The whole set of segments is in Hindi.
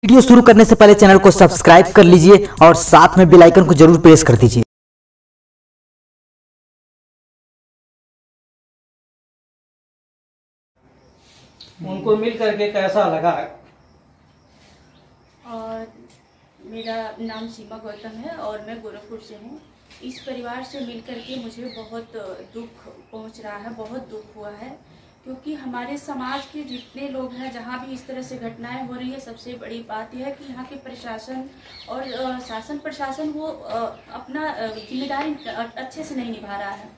वीडियो शुरू करने से पहले चैनल को सब्सक्राइब कर लीजिए और साथ में बेल आइकन को जरूर प्रेस कर दीजिए। उनको मिल करके कैसा लगा? और मेरा नाम सीमा गौतम है और मैं गोरखपुर से हूँ। इस परिवार से मिल करके मुझे बहुत दुख पहुँच रहा है, बहुत दुख हुआ है, क्योंकि हमारे समाज के जितने लोग हैं, जहाँ भी इस तरह से घटनाएं हो रही है, सबसे बड़ी बात यह है कि यहाँ के प्रशासन और शासन प्रशासन वो अपना जिम्मेदारी अच्छे से नहीं निभा रहा है।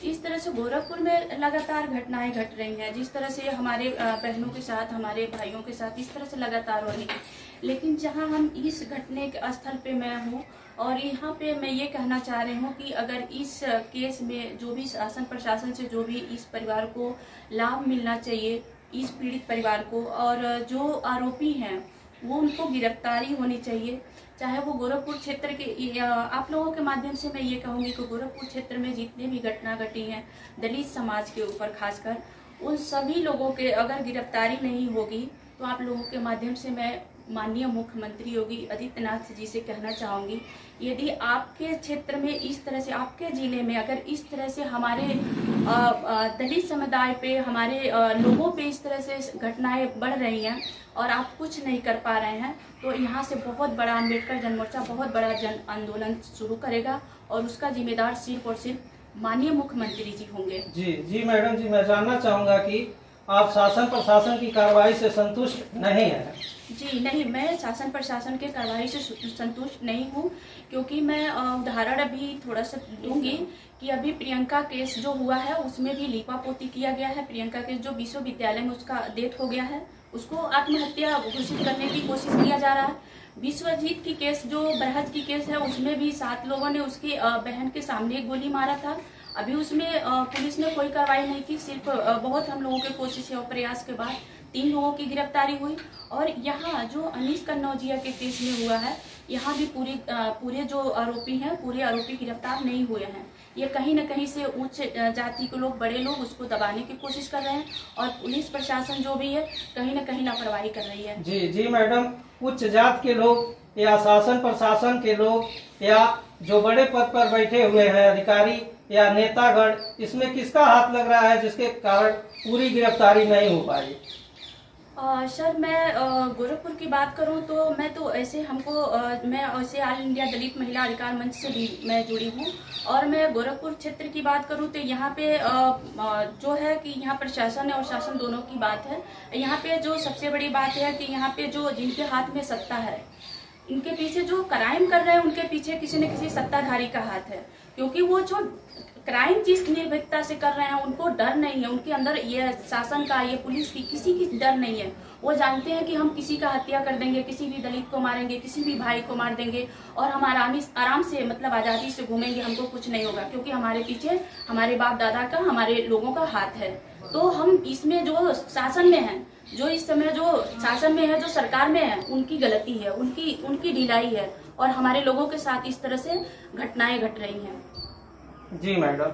इस तरह से गोरखपुर में लगातार घटनाएं घट रही हैं, जिस तरह से हमारे बहनों के साथ, हमारे भाइयों के साथ इस तरह से लगातार हो रही है। लेकिन जहां हम इस घटने के स्थल पे मैं हूं और यहाँ पे मैं ये कहना चाह रही हूँ कि अगर इस केस में जो भी शासन प्रशासन से जो भी इस परिवार को लाभ मिलना चाहिए, इस पीड़ित परिवार को, और जो आरोपी हैं वो उनको गिरफ्तारी होनी चाहिए। चाहे वो गोरखपुर क्षेत्र के, आप लोगों के माध्यम से मैं ये कहूँगी कि गोरखपुर क्षेत्र में जितने भी घटना घटी हैं दलित समाज के ऊपर खासकर, उन सभी लोगों के अगर गिरफ्तारी नहीं होगी तो आप लोगों के माध्यम से मैं माननीय मुख्यमंत्री योगी आदित्यनाथ जी से कहना चाहूँगी, यदि आपके क्षेत्र में इस तरह से, आपके ज़िले में अगर इस तरह से हमारे दलित समुदाय पे, हमारे लोगों पे इस तरह से घटनाएं बढ़ रही हैं और आप कुछ नहीं कर पा रहे हैं, तो यहाँ से बहुत बड़ा अम्बेडकर जनमोर्चा बहुत बड़ा जन आंदोलन शुरू करेगा और उसका जिम्मेदार सिर्फ और सिर्फ माननीय मुख्यमंत्री जी होंगे। जी मैडम जी, मैं जानना चाहूँगा कि आप शासन प्रशासन की कार्रवाई से संतुष्ट नहीं है? जी नहीं, मैं शासन प्रशासन के कार्रवाई से संतुष्ट नहीं हूँ, क्योंकि मैं उदाहरण अभी थोड़ा सा दूंगी कि अभी प्रियंका केस जो हुआ है उसमें भी लीपापोती किया गया है। प्रियंका केस जो विश्वविद्यालय में उसका डेथ हो गया है, उसको आत्महत्या घोषित करने की कोशिश किया जा रहा है। विश्वजीत की केस जो बरहज की केस है, उसमें भी 7 लोगों ने उसकी बहन के सामने गोली मारा था। अभी उसमें पुलिस ने कोई कार्रवाई नहीं की, सिर्फ बहुत हम लोगों के कोशिश और प्रयास के बाद 3 लोगों की गिरफ्तारी हुई। और यहाँ जो अनीस कन्नौजिया के केस में हुआ है, यहाँ भी पूरे जो आरोपी हैं, पूरे आरोपी गिरफ्तार नहीं हुए हैं। ये कहीं न कहीं से उच्च जाति के लोग, बड़े लोग उसको दबाने की कोशिश कर रहे हैं और पुलिस प्रशासन जो भी है कहीं न कहीं लापरवाही कर रही है। जी मैडम, उच्च जात के लोग या शासन प्रशासन के लोग या जो बड़े पद पर बैठे हुए हैं अधिकारी या नेतागण, इसमें किसका हाथ लग रहा है जिसके कारण पूरी गिरफ्तारी नहीं हो पाई? सर, मैं गोरखपुर की बात करूं तो मैं तो ऐसे मैं ऐसे ऑल इंडिया दलित महिला अधिकार मंच से भी मैं जुड़ी हूं, और मैं गोरखपुर क्षेत्र की बात करूं तो यहाँ पे जो है कि यहाँ प्रशासन और शासन दोनों की बात है। यहाँ पे जो सबसे बड़ी बात है कि यहाँ पे जो जिनके हाथ में सत्ता है, इनके पीछे जो क्राइम कर रहे हैं उनके पीछे किसी न किसी सत्ताधारी का हाथ है, क्योंकि वो जो क्राइम जिस निर्भीकता से कर रहे हैं उनको डर नहीं है, उनके अंदर ये शासन का, ये पुलिस की, किसी की डर नहीं है। वो जानते हैं कि हम किसी का हत्या कर देंगे, किसी भी दलित को मारेंगे, किसी भी भाई को मार देंगे और हम आराम से, मतलब आज़ादी से घूमेंगे, हमको कुछ नहीं होगा, क्योंकि हमारे पीछे हमारे बाप दादा का, हमारे लोगों का हाथ है। तो हम इसमें जो शासन में है, जो इस समय जो शासन में है, जो सरकार में है, उनकी गलती है, उनकी ढिलाई है और हमारे लोगों के साथ इस तरह से घटनाएं घट रही हैं। जी मैडम,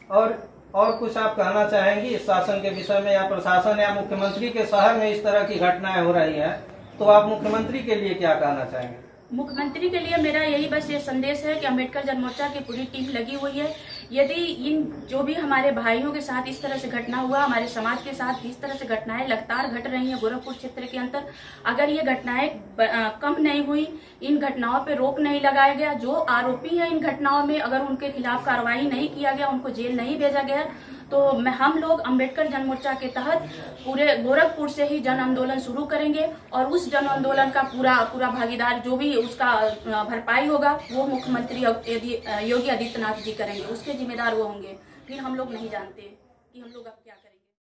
और कुछ आप कहना चाहेंगी इस शासन के विषय में, या प्रशासन या मुख्यमंत्री के शहर में इस तरह की घटनाएं हो रही हैं, तो आप मुख्यमंत्री के लिए क्या कहना चाहेंगे? मुख्यमंत्री के लिए मेरा यही बस ये संदेश है कि अम्बेडकर जनमोर्चा की पूरी टीम लगी हुई है। यदि इन जो भी हमारे भाइयों के साथ इस तरह से घटना हुआ, हमारे समाज के साथ इस तरह से घटनाएं लगातार घट रही हैं गोरखपुर क्षेत्र के अंदर, अगर ये घटनाएं कम नहीं हुई, इन घटनाओं पे रोक नहीं लगाया गया, जो आरोपी हैं इन घटनाओं में अगर उनके खिलाफ कार्रवाई नहीं किया गया, उनको जेल नहीं भेजा गया, तो हम लोग अम्बेडकर जनमोर्चा के तहत पूरे गोरखपुर से ही जन आंदोलन शुरू करेंगे और उस जन आंदोलन का पूरा भागीदार जो भी उसका भरपाई होगा वो मुख्यमंत्री योगी आदित्यनाथ जी करेंगे, उसके जिम्मेदार वो होंगे। फिर हम लोग नहीं जानते कि हम लोग अब क्या